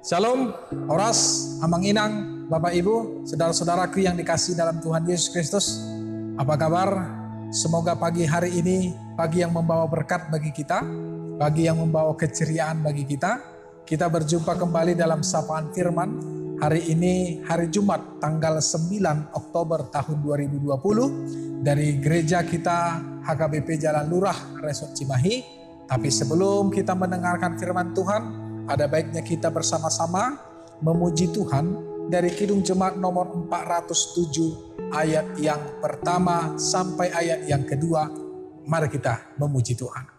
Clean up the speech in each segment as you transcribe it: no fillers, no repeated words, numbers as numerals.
Shalom, Oras, Amang Inang, Bapak Ibu, saudara-saudaraku yang dikasihi dalam Tuhan Yesus Kristus. Apa kabar? Semoga pagi hari ini pagi yang membawa berkat bagi kita, pagi yang membawa keceriaan bagi kita. Kita berjumpa kembali dalam sapaan firman. Hari ini hari Jumat tanggal 9 Oktober tahun 2020 dari gereja kita HKBP Jalan Lurah Resort Cimahi. Tapi sebelum kita mendengarkan firman Tuhan, ada baiknya kita bersama-sama memuji Tuhan dari Kidung Jemaat nomor 407 ayat yang pertama sampai ayat yang kedua. Mari kita memuji Tuhan.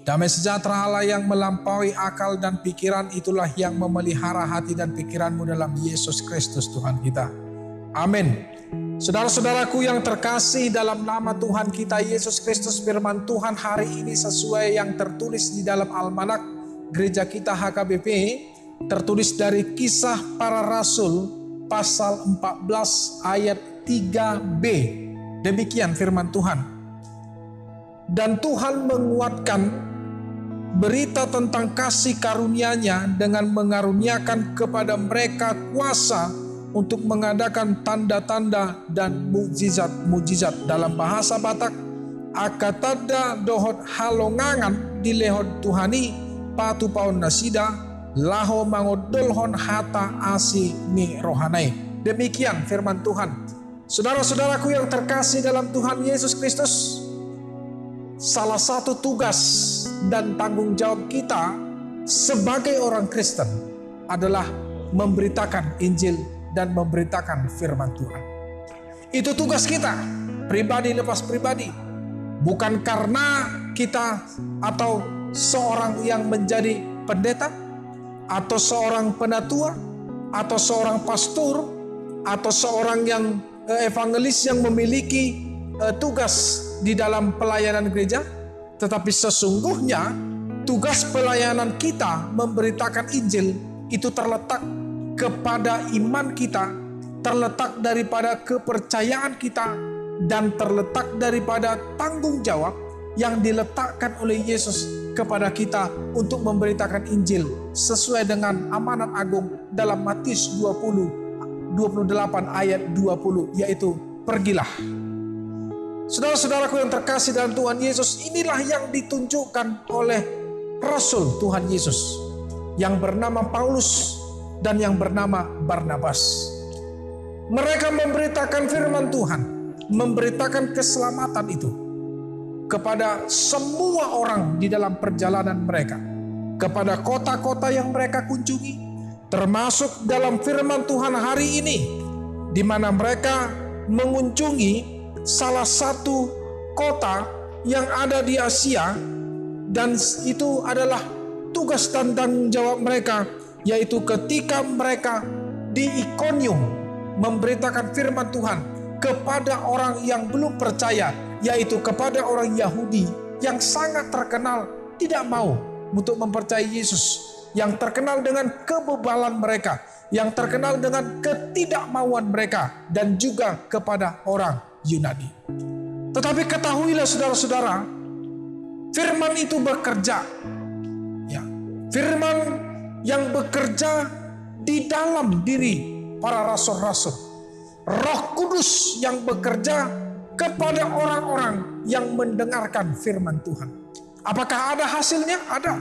Damai sejahtera Allah yang melampaui akal dan pikiran, itulah yang memelihara hati dan pikiranmu dalam Yesus Kristus Tuhan kita. Amin. Saudara-saudaraku yang terkasih dalam nama Tuhan kita Yesus Kristus, firman Tuhan hari ini sesuai yang tertulis di dalam almanak gereja kita HKBP, tertulis dari Kisah Para Rasul pasal 14 ayat 3b. Demikian firman Tuhan. Dan Tuhan menguatkan berita tentang kasih karunia-Nya dengan mengaruniakan kepada mereka kuasa untuk mengadakan tanda-tanda dan mukjizat-mukjizat. Dalam bahasa Batak, akatada dohot halongangan di lehot Tuhani patu paun nasida laho mangodolhon hata asi mi rohanai. Demikian firman Tuhan. Saudara-saudaraku yang terkasih dalam Tuhan Yesus Kristus, salah satu tugas dan tanggung jawab kita sebagai orang Kristen adalah memberitakan Injil dan memberitakan firman Tuhan. Itu tugas kita, pribadi lepas pribadi. Bukan karena kita atau seorang yang menjadi pendeta, atau seorang penatua, atau seorang pastor, atau seorang yang evangelis yang memiliki tugas di dalam pelayanan gereja, tetapi sesungguhnya tugas pelayanan kita memberitakan Injil itu terletak kepada iman kita, terletak daripada kepercayaan kita, dan terletak daripada tanggung jawab yang diletakkan oleh Yesus kepada kita untuk memberitakan Injil sesuai dengan amanat agung dalam Matius 28 ayat 20, yaitu pergilah. Saudara-saudaraku yang terkasih dalam Tuhan Yesus, inilah yang ditunjukkan oleh Rasul Tuhan Yesus yang bernama Paulus dan yang bernama Barnabas. Mereka memberitakan firman Tuhan, memberitakan keselamatan itu. kepada semua orang di dalam perjalanan mereka, kepada kota-kota yang mereka kunjungi, termasuk dalam firman Tuhan hari ini, di mana mereka mengunjungi salah satu kota yang ada di Asia, dan itu adalah tugas dan tanggung jawab mereka, yaitu ketika mereka di Ikonium memberitakan firman Tuhan kepada orang yang belum percaya, yaitu kepada orang Yahudi yang sangat terkenal tidak mau untuk mempercayai Yesus, yang terkenal dengan kebebalan mereka, yang terkenal dengan ketidakmauan mereka, dan juga kepada orang Yunani. Tetapi ketahuilah saudara-saudara, firman itu bekerja. Ya, firman yang bekerja di dalam diri para rasul-rasul. Roh Kudus yang bekerja kepada orang-orang yang mendengarkan firman Tuhan. Apakah ada hasilnya? Ada.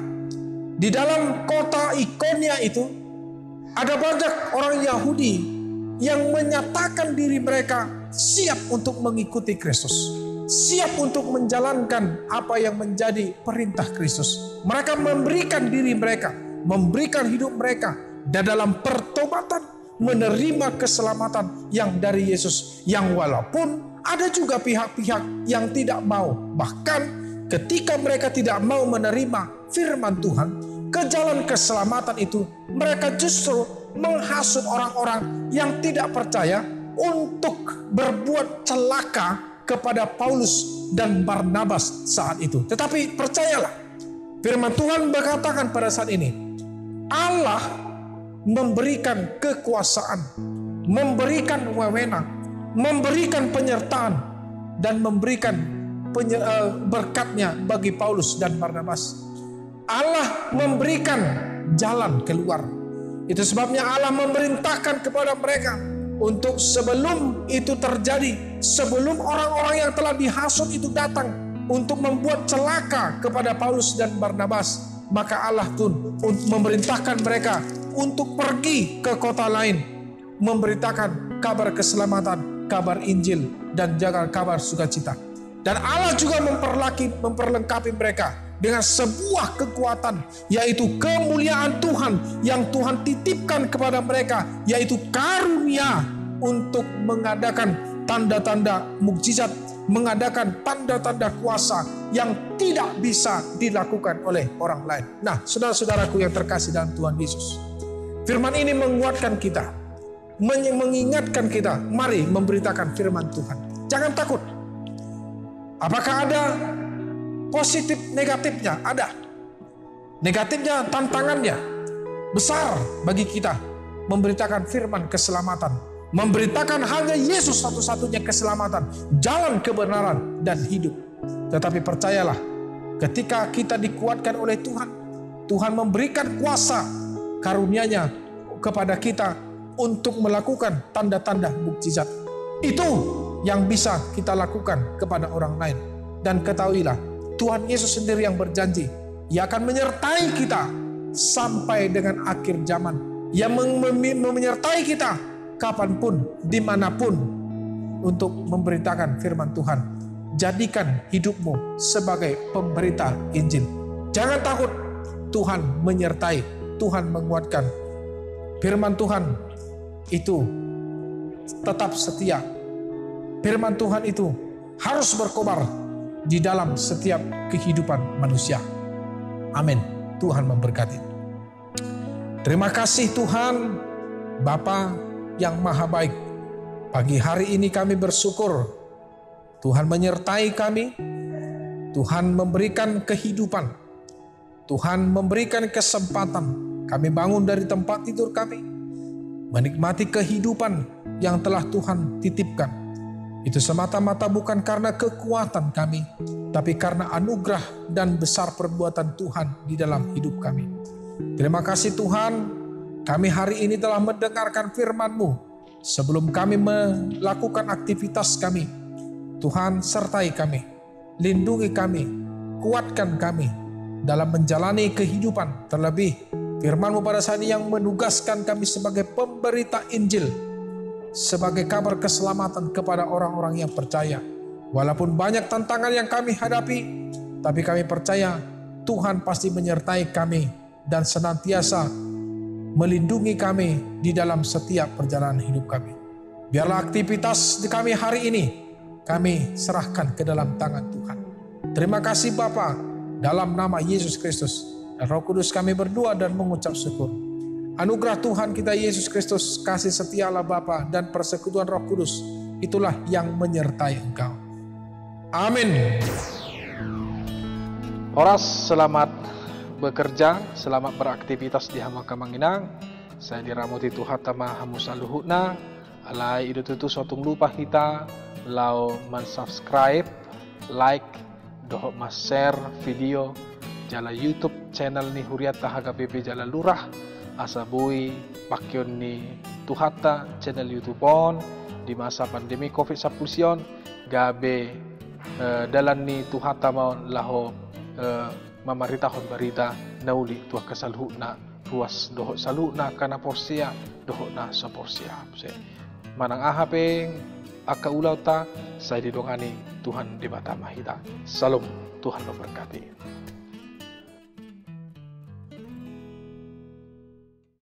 Di dalam kota Ikonia itu ada banyak orang Yahudi yang menyatakan diri mereka siap untuk mengikuti Kristus, siap untuk menjalankan apa yang menjadi perintah Kristus. Mereka memberikan diri mereka, memberikan hidup mereka, dan dalam pertobatan menerima keselamatan yang dari Yesus, yang walaupun ada juga pihak-pihak yang tidak mau. Bahkan ketika mereka tidak mau menerima firman Tuhan ke jalan keselamatan itu, mereka justru menghasut orang-orang yang tidak percaya untuk berbuat celaka kepada Paulus dan Barnabas saat itu. Tetapi percayalah, firman Tuhan berkatakan pada saat ini, Allah memberikan kekuasaan, memberikan wewenang, memberikan penyertaan, dan memberikan berkatnya bagi Paulus dan Barnabas. Allah memberikan jalan keluar. Itu sebabnya Allah memerintahkan kepada mereka untuk sebelum itu terjadi, sebelum orang-orang yang telah dihasut itu datang untuk membuat celaka kepada Paulus dan Barnabas, maka Allah pun memerintahkan mereka untuk pergi ke kota lain, memberitakan kabar keselamatan, kabar Injil, dan jaga kabar sukacita. Dan Allah juga memperlengkapi mereka dengan sebuah kekuatan, yaitu kemuliaan Tuhan yang Tuhan titipkan kepada mereka, yaitu karunia untuk mengadakan tanda-tanda mukjizat, mengadakan tanda-tanda kuasa yang tidak bisa dilakukan oleh orang lain. Nah, saudara-saudaraku yang terkasih dalam Tuhan Yesus, firman ini menguatkan kita, mengingatkan kita, mari memberitakan firman Tuhan. Jangan takut. Apakah ada positif negatifnya? Ada. Negatifnya, tantangannya besar bagi kita memberitakan firman keselamatan, memberitakan hanya Yesus satu-satunya keselamatan, jalan kebenaran dan hidup. Tetapi percayalah, ketika kita dikuatkan oleh Tuhan, Tuhan memberikan kuasa karunia-Nya kepada kita untuk melakukan tanda-tanda mukjizat. Itu yang bisa kita lakukan kepada orang lain. Dan ketahuilah, Tuhan Yesus sendiri yang berjanji, Ia akan menyertai kita sampai dengan akhir zaman. Ia menyertai kita kapanpun, dimanapun, untuk memberitakan firman Tuhan. Jadikan hidupmu sebagai pemberita Injil. Jangan takut, Tuhan menyertai, Tuhan menguatkan. Firman Tuhan itu tetap setia. Firman Tuhan itu harus berkobar di dalam setiap kehidupan manusia. Amin. Tuhan memberkati. Terima kasih Tuhan, Bapa yang maha baik. Pagi hari ini kami bersyukur Tuhan menyertai kami. Tuhan memberikan kehidupan. Tuhan memberikan kesempatan kami bangun dari tempat tidur kami, menikmati kehidupan yang telah Tuhan titipkan. Itu semata-mata bukan karena kekuatan kami, tapi karena anugerah dan besar perbuatan Tuhan di dalam hidup kami. Terima kasih Tuhan, kami hari ini telah mendengarkan firman-Mu. Sebelum kami melakukan aktivitas kami, Tuhan sertai kami, lindungi kami, kuatkan kami dalam menjalani kehidupan. Terlebih firman-Mu pada saat ini yang menugaskan kami sebagai pemberita Injil, sebagai kabar keselamatan kepada orang-orang yang percaya. Walaupun banyak tantangan yang kami hadapi, tapi kami percaya Tuhan pasti menyertai kami dan senantiasa melindungi kami di dalam setiap perjalanan hidup kami. Biarlah aktivitas di kami hari ini kami serahkan ke dalam tangan Tuhan. Terima kasih Bapa, dalam nama Yesus Kristus dan Roh Kudus kami berdoa dan mengucap syukur. Anugerah Tuhan kita Yesus Kristus, kasih setia Allah Bapa dan persekutuan Roh Kudus, itulah yang menyertai engkau. Amin. Horas, selamat bekerja, selamat beraktivitas di Hamaka Manginang. Saya diramuti Tuhan tama hamusa luhutna, alai itu tutu suatu lupa kita, lau men-subscribe, like, dohok mas share video, jala YouTube channel ni Huriata HKBP Jala Lurah, asabui pakyon ni Tuhata channel YouTube on di masa pandemi COVID-19 gabe dalan ni Tuhata maun laho mamaritahon barita nauli tuah kasalhuna ruas dohok saluna kana porsia dohok na sa porsia manang ahapeng akaulaw ta saya didongani Tuhan di mata mahita. Salam, Tuhan memberkati.